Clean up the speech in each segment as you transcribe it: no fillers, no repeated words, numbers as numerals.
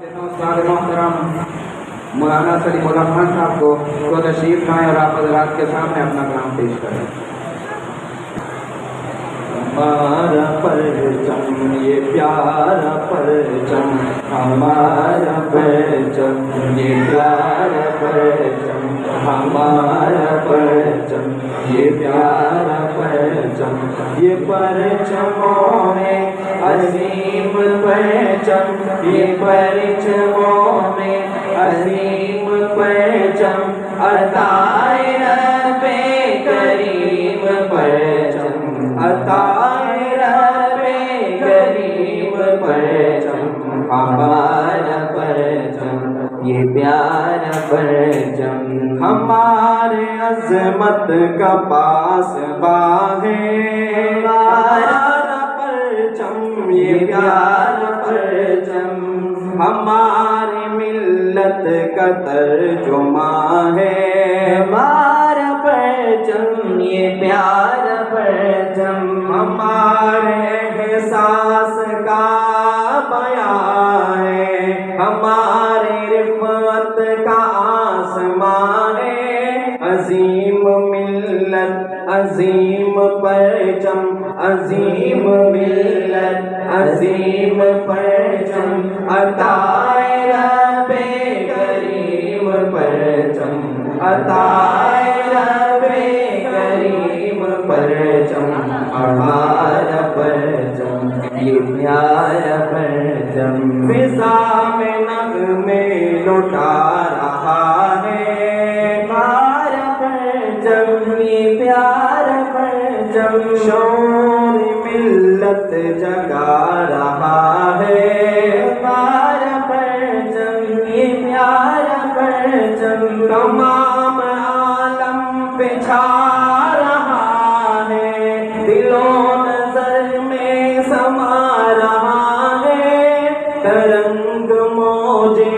استاد محترم مولانا سلیم اللہ خان صاحب کو تشریف لائیں اور آپ حضرات کے سامنے اپنا کلام پیش کریں۔ ہمارا پرچم یہ پیارا پرچم، ہمارا پرچم یہ پیارا پرچم، ہمارا پرچم یہ پیارا پرچم، یہ پرچموں میں عظیم پرچم، یہ پرچموں میں عظیم پرچم، عطائے رب کریم پرچم، عطائے رب کریم پرچم، ہمارا پرچم یہ پیارا پرچم، ہمارے عظمت کا پاسباں ہے ہمارا پرچم یہ پیارا پرچم، ہماری ملت کا ترجمہ ہے ہمارا پرچم یہ پیارا پرچم، ہمارے احساس کا بیان ہے، ہماری رفعت کا آسمان ہے، عظیم ملت عظیم پرچم، عظیم ملت عظیم پرچم، عطائے رب کریم پرچم، عطائے رب کریم پرچم، ہمارا پرچم یہ پیارا پرچم، فضا میں نغمے لٹا رہا ہے ہمارا پرچم یہ پیارا پرچم، شور ملت جگا رہا ہے ہمارا پرچم یہ پیارا پرچم، تمام عالم پہ چھا رہا ہے، دل و نظر میں سما رہا ہے، ترنگ موجے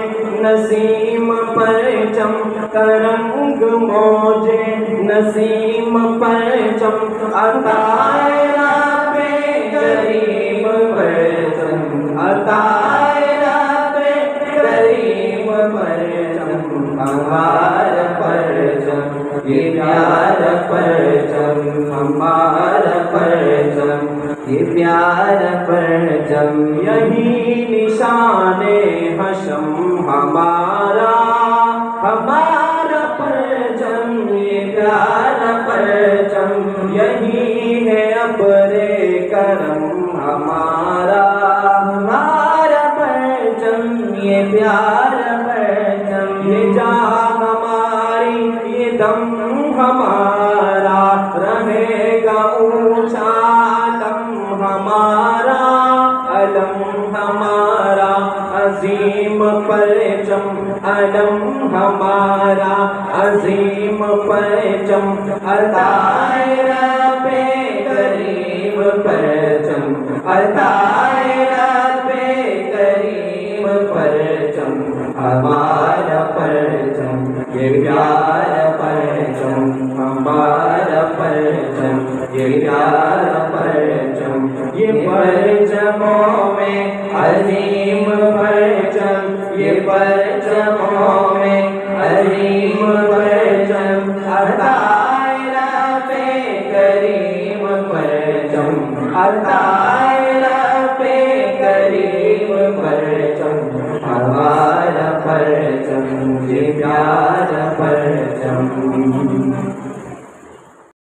نسیم پرچم، ترنگ موجے نسیم پرچم، عطائے رب کریم پرچم، عطائے رب کریم پرچم، ہمارا پرچم یہ پیارا پرچم، ہمارا پرچم یہ پیارا پرچم، یہی نشان حشم ہمارا، ہمارا پرچم یہ پیارا پرچم، یہی ہے ابر کرم ہمارا، ہمارا پرچم یہ پیارا پرچم، یہ جان ہماری یہ دم ہمارا، رہے گا اونچا علم ہمارا، علم ہمارا عظیم پرچم، علم ہمارا عظیم پرچم، عطائے رب کریم پرچم، عطائے رب کریم پرچم، ہمارا پرچم یہ پیارا پرچم، ہمارا پرچم یہ پیارا پرچم، یہ پرچموں میں عظیم پرچم، یہ پرچموں میں عظیم پرچم، عطائے رب کریم پرچم، عطائے رب کریم پرچم، ہمارا پرچم یہ پیارا پرچم۔